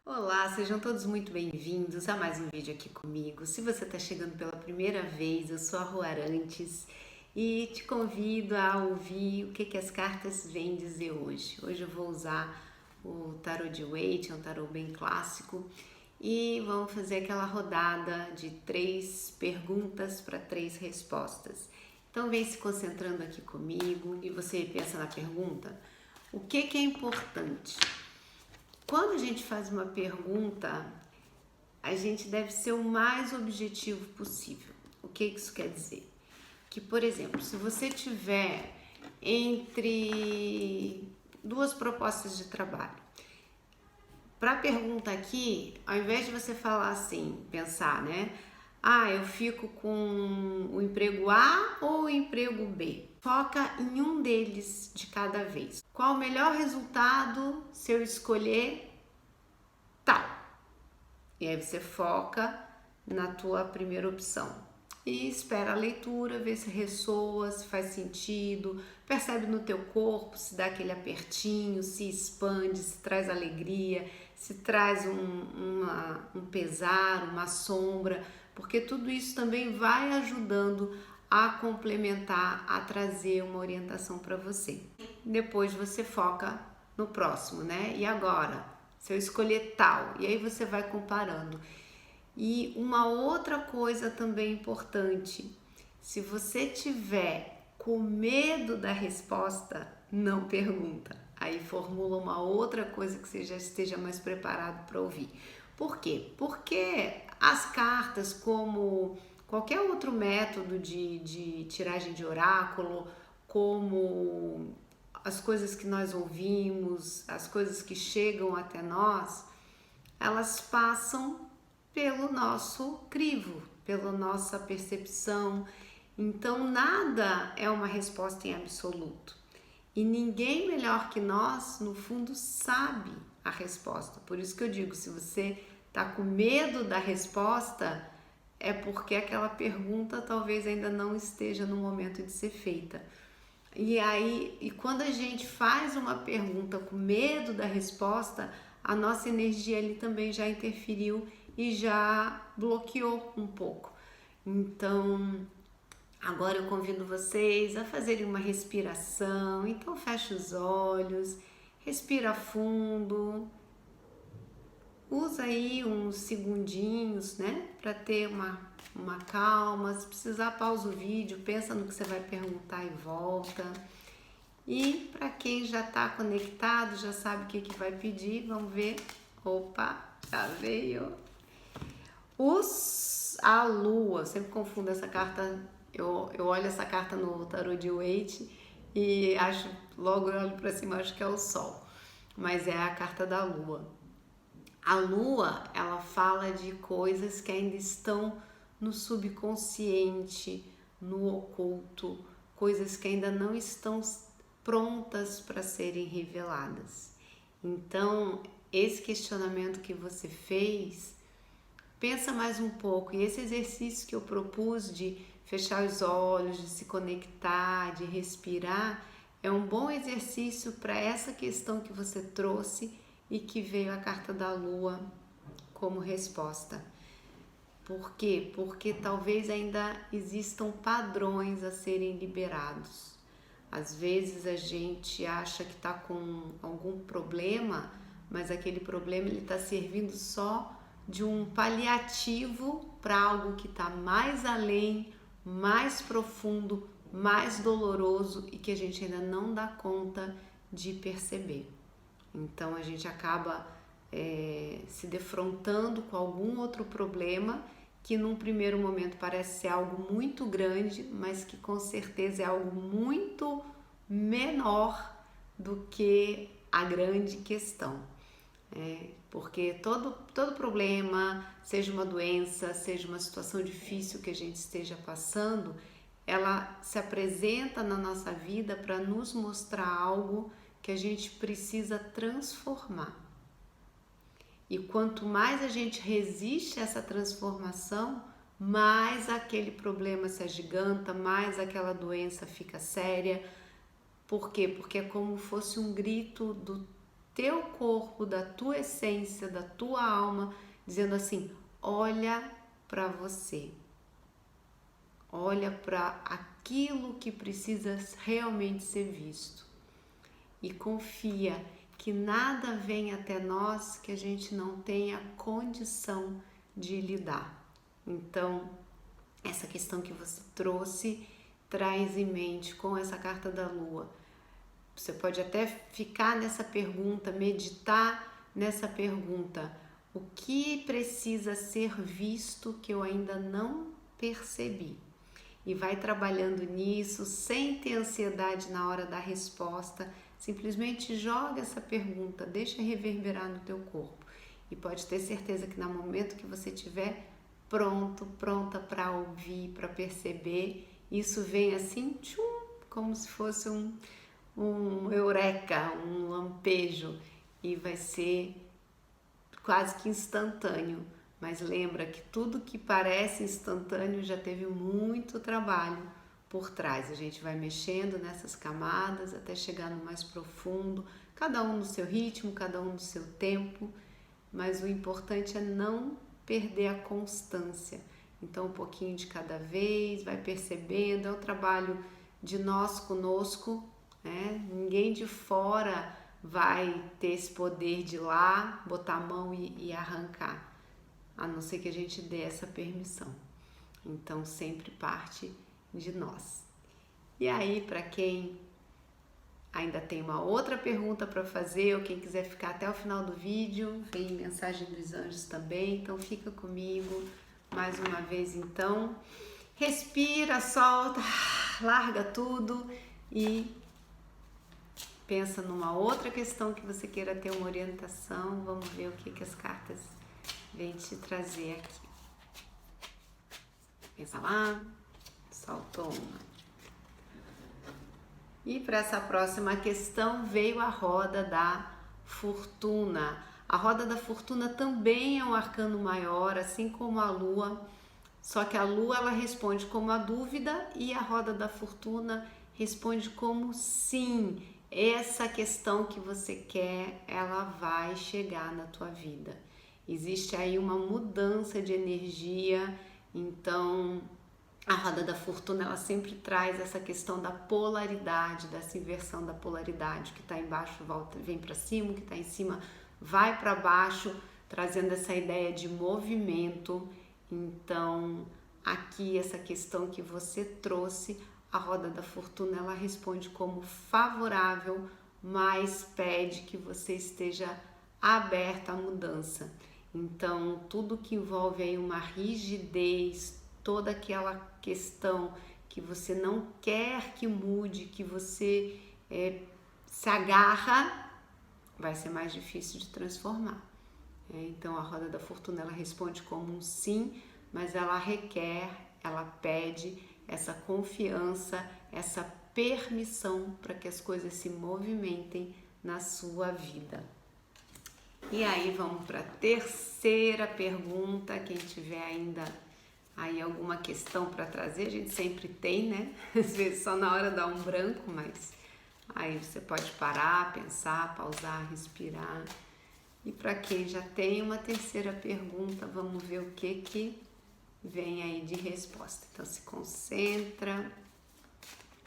Olá, sejam todos muito bem-vindos a mais um vídeo aqui comigo. Se você está chegando pela primeira vez, eu sou a Rô Arantes e te convido a ouvir o que as cartas vêm dizer hoje. Hoje eu vou usar o tarô de Waite, é um tarô bem clássico, e vamos fazer aquela rodada de 3 perguntas para 3 respostas. Então vem se concentrando aqui comigo e você pensa na pergunta, o que é importante? Quando a gente faz uma pergunta, a gente deve ser o mais objetivo possível. O que isso quer dizer? Que, por exemplo, se você tiver entre 2 propostas de trabalho, para a pergunta aqui, ao invés de você falar assim, pensar, né? Eu fico com o emprego A ou o emprego B? Foca em um deles de cada vez. Qual o melhor resultado se eu escolher tal? E aí você foca na tua primeira opção. E espera a leitura, vê se ressoa, se faz sentido, percebe no teu corpo se dá aquele apertinho, se expande, se traz alegria, se traz um pesar, uma sombra, porque tudo isso também vai ajudando a complementar, a trazer uma orientação para você. Depois você foca no próximo, né? E agora? Se eu escolher tal, e aí você vai comparando. E uma outra coisa também importante, se você tiver com medo da resposta, não pergunta. Aí formula uma outra coisa que você já esteja mais preparado para ouvir. Por quê? Porque as cartas, como qualquer outro método de tiragem de oráculo, como as coisas que nós ouvimos, as coisas que chegam até nós, elas passam pelo nosso crivo, pela nossa percepção. Então, nada é uma resposta em absoluto. E ninguém melhor que nós, no fundo, sabe a resposta. Por isso que eu digo, se você está com medo da resposta, é porque aquela pergunta talvez ainda não esteja no momento de ser feita. E quando a gente faz uma pergunta com medo da resposta, a nossa energia ali também já interferiu e já bloqueou um pouco. Então, agora eu convido vocês a fazerem uma respiração. Então, fecha os olhos, respira fundo, usa aí uns segundinhos, né, para ter uma calma. Se precisar, pausa o vídeo, pensa no que você vai perguntar e volta. E para quem já está conectado, já sabe o que vai pedir, vamos ver. Opa, já veio. A Lua, eu sempre confundo essa carta, eu olho essa carta no tarô de Waite e logo eu olho para cima, acho que é o Sol, mas é a carta da Lua. A Lua, ela fala de coisas que ainda estão no subconsciente, no oculto, coisas que ainda não estão prontas para serem reveladas. Então, esse questionamento que você fez, pensa mais um pouco. E esse exercício que eu propus de fechar os olhos, de se conectar, de respirar, é um bom exercício para essa questão que você trouxe e que veio a carta da Lua como resposta. Por quê? Porque talvez ainda existam padrões a serem liberados. Às vezes a gente acha que está com algum problema, mas aquele problema está servindo só de um paliativo para algo que está mais além, mais profundo, mais doloroso e que a gente ainda não dá conta de perceber. Então a gente acaba se defrontando com algum outro problema que num primeiro momento parece ser algo muito grande, mas que com certeza é algo muito menor do que a grande questão. Porque todo problema, seja uma doença, seja uma situação difícil que a gente esteja passando, ela se apresenta na nossa vida para nos mostrar algo que a gente precisa transformar. E quanto mais a gente resiste a essa transformação, mais aquele problema se agiganta, mais aquela doença fica séria. Por quê? Porque é como fosse um grito teu corpo, da tua essência, da tua alma, dizendo assim: olha para você. Olha para aquilo que precisa realmente ser visto. E confia que nada vem até nós que a gente não tenha condição de lidar. Então, essa questão que você trouxe traz em mente com essa carta da Lua. Você pode até ficar nessa pergunta, meditar nessa pergunta. O que precisa ser visto que eu ainda não percebi? E vai trabalhando nisso sem ter ansiedade na hora da resposta. Simplesmente joga essa pergunta, deixa reverberar no teu corpo. E pode ter certeza que no momento que você estiver pronta para ouvir, para perceber, isso vem assim, tchum, como se fosse um eureka, um lampejo, e vai ser quase que instantâneo. Mas lembra que tudo que parece instantâneo já teve muito trabalho por trás. A gente vai mexendo nessas camadas até chegar no mais profundo, cada um no seu ritmo, cada um no seu tempo, mas o importante é não perder a constância. Então, um pouquinho de cada vez, vai percebendo, é um trabalho de nós conosco, né? Ninguém de fora vai ter esse poder de ir lá, botar a mão e arrancar, a não ser que a gente dê essa permissão. Então, sempre parte de nós. E aí, para quem ainda tem uma outra pergunta para fazer, ou quem quiser ficar até o final do vídeo, vem mensagem dos anjos também, então fica comigo mais uma vez. Então, respira, solta, larga tudo e pensa numa outra questão que você queira ter uma orientação. Vamos ver o que as cartas vêm te trazer aqui. Pensa lá, soltou uma. E para essa próxima questão veio a roda da fortuna. A roda da fortuna também é um arcano maior, assim como a lua, só que a lua ela responde como a dúvida e a roda da fortuna responde como sim. Essa questão que você quer, ela vai chegar na tua vida. Existe aí uma mudança de energia, então a roda da fortuna ela sempre traz essa questão da polaridade, dessa inversão da polaridade, que está embaixo volta, vem para cima, que está em cima vai para baixo, trazendo essa ideia de movimento. Então aqui essa questão que você trouxe, a roda da fortuna ela responde como favorável, mas pede que você esteja aberta à mudança. Então tudo que envolve aí uma rigidez, toda aquela questão que você não quer que mude, que você se agarra, vai ser mais difícil de transformar. Então a roda da fortuna ela responde como um sim, mas ela requer, ela pede essa confiança, essa permissão para que as coisas se movimentem na sua vida. E aí vamos para a terceira pergunta. Quem tiver ainda aí alguma questão para trazer, a gente sempre tem, né? Às vezes só na hora dá um branco, mas aí você pode parar, pensar, pausar, respirar. E para quem já tem uma terceira pergunta, vamos ver o que vem aí de resposta. Então se concentra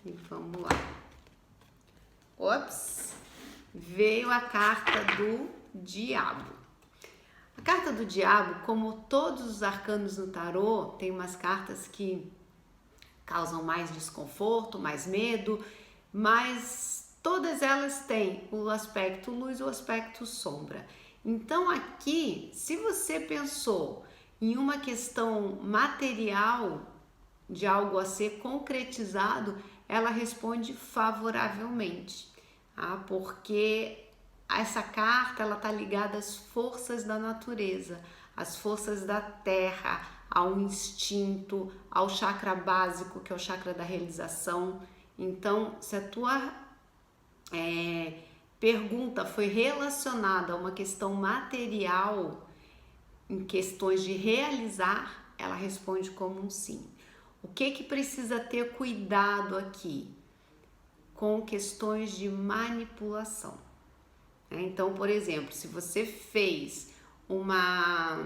e vamos lá. Ops! Veio a carta do diabo. A carta do diabo, como todos os arcanos no tarô, tem umas cartas que causam mais desconforto, mais medo, mas todas elas têm o aspecto luz e o aspecto sombra. Então aqui, se você pensou em uma questão material de algo a ser concretizado, ela responde favoravelmente, porque essa carta ela está ligada às forças da natureza, às forças da terra, ao instinto, ao chakra básico, que é o chakra da realização. Então, se a tua pergunta foi relacionada a uma questão material, em questões de realizar, ela responde como um sim. O que precisa ter cuidado aqui? Com questões de manipulação. né? Então, por exemplo, se você fez uma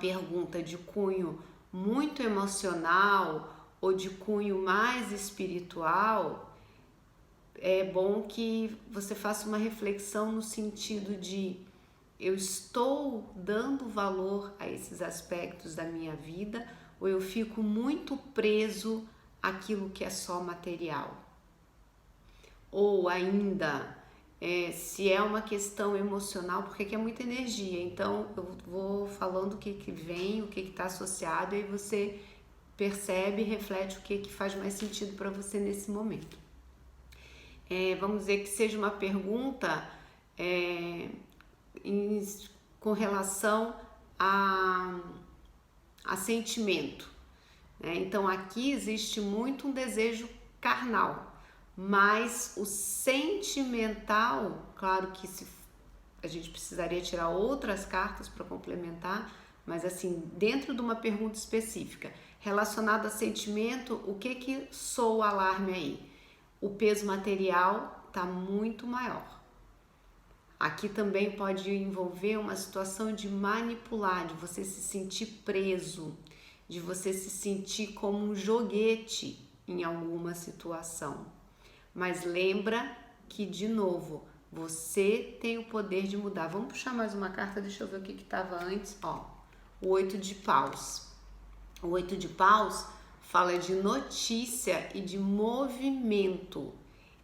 pergunta de cunho muito emocional ou de cunho mais espiritual, é bom que você faça uma reflexão no sentido de: eu estou dando valor a esses aspectos da minha vida ou eu fico muito preso àquilo que é só material? Ou ainda, se é uma questão emocional, porque é muita energia, então eu vou falando o que vem, o que está associado, e aí você percebe e reflete o que faz mais sentido para você nesse momento. Vamos dizer que seja uma pergunta com relação a sentimento, né? Então aqui existe muito um desejo carnal, mas o sentimental, claro que a gente precisaria tirar outras cartas para complementar, mas assim, dentro de uma pergunta específica relacionada a sentimento, o que soa o alarme aí? O peso material está muito maior. Aqui também pode envolver uma situação de manipular, de você se sentir preso, de você se sentir como um joguete em alguma situação. Mas lembra que, de novo, você tem o poder de mudar. Vamos puxar mais uma carta, deixa eu ver o que estava antes. O 8 de paus. O 8 de paus fala de notícia e de movimento.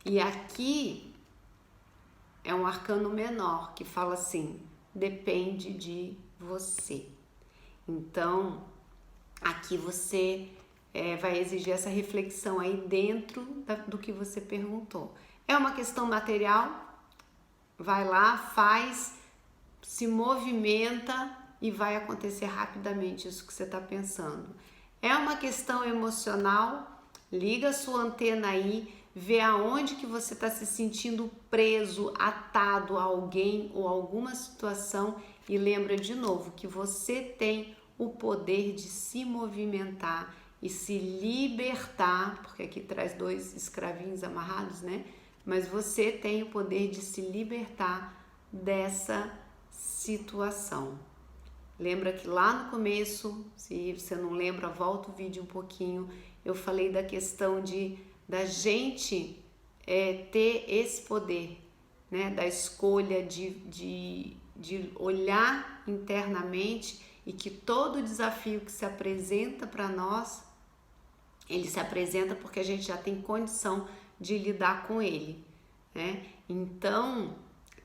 E aqui é um arcano menor que fala assim: depende de você. Então, aqui você vai exigir essa reflexão aí dentro do que você perguntou. É uma questão material? Vai lá, faz, se movimenta e vai acontecer rapidamente isso que você está pensando. É uma questão emocional? Liga a sua antena aí, vê aonde que você está se sentindo preso, atado a alguém ou alguma situação, e lembra de novo que você tem o poder de se movimentar e se libertar, porque aqui traz 2 escravinhos amarrados, né? Mas você tem o poder de se libertar dessa situação. Lembra que lá no começo, se você não lembra, volta o vídeo um pouquinho, eu falei da questão da gente ter esse poder, né? Da escolha de olhar internamente, e que todo desafio que se apresenta para nós, ele se apresenta porque a gente já tem condição de lidar com ele, né? Então,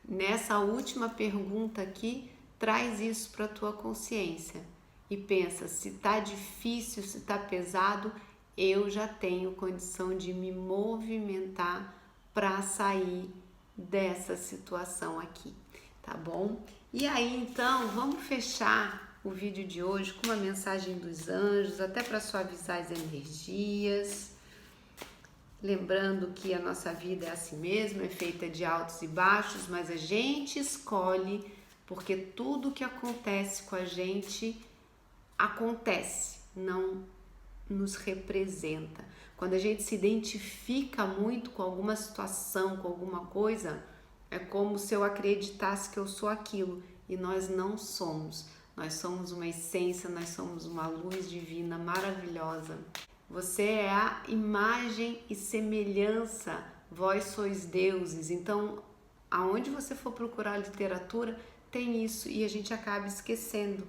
nessa última pergunta aqui, traz isso para a tua consciência e pensa: se tá difícil, se tá pesado, eu já tenho condição de me movimentar para sair dessa situação aqui, tá bom? E aí, então, vamos fechar o vídeo de hoje com uma mensagem dos anjos, até para suavizar as energias. Lembrando que a nossa vida é assim mesmo, é feita de altos e baixos, mas a gente escolhe, porque tudo que acontece com a gente acontece, não nos representa. Quando a gente se identifica muito com alguma situação, com alguma coisa, é como se eu acreditasse que eu sou aquilo, e nós não somos. Nós somos uma essência, nós somos uma luz divina maravilhosa. Você é a imagem e semelhança, vós sois deuses. Então, aonde você for procurar literatura, tem isso, e a gente acaba esquecendo,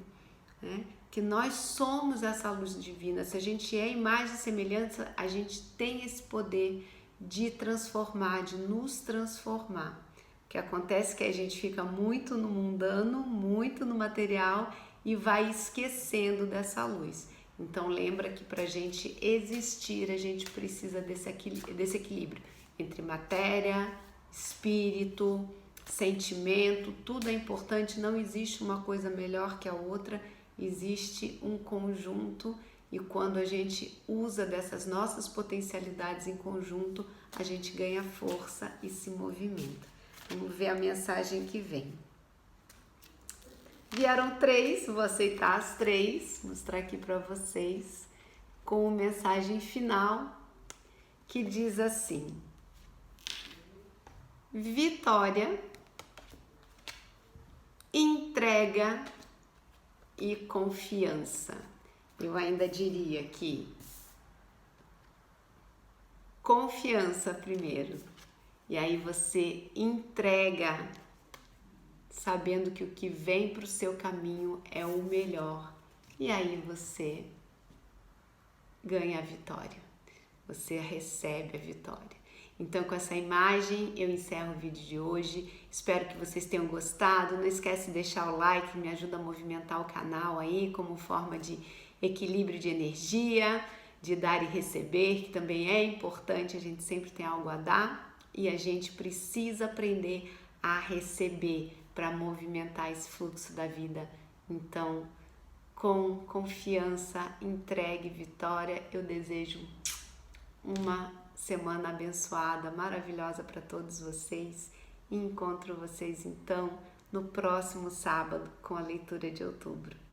né? Que nós somos essa luz divina. Se a gente é imagem e semelhança, a gente tem esse poder de transformar, de nos transformar. O que acontece é que a gente fica muito no mundano, muito no material, e vai esquecendo dessa luz. Então lembra que para a gente existir, a gente precisa desse equilíbrio entre matéria, espírito, sentimento. Tudo é importante, não existe uma coisa melhor que a outra, existe um conjunto, e quando a gente usa dessas nossas potencialidades em conjunto, a gente ganha força e se movimenta. Vamos ver a mensagem que vem. Vieram 3, vou aceitar as 3, mostrar aqui para vocês, com a mensagem final, que diz assim: vitória entrega e confiança. Eu ainda diria que confiança primeiro, e aí você entrega sabendo que o que vem para o seu caminho é o melhor, e aí você ganha a vitória, você recebe a vitória. Então, com essa imagem, eu encerro o vídeo de hoje. Espero que vocês tenham gostado. Não esquece de deixar o like, me ajuda a movimentar o canal aí como forma de equilíbrio de energia, de dar e receber, que também é importante, a gente sempre tem algo a dar e a gente precisa aprender a receber para movimentar esse fluxo da vida. Então, com confiança, entregue, vitória, eu desejo uma semana abençoada, maravilhosa para todos vocês e encontro vocês então no próximo sábado com a leitura de outubro.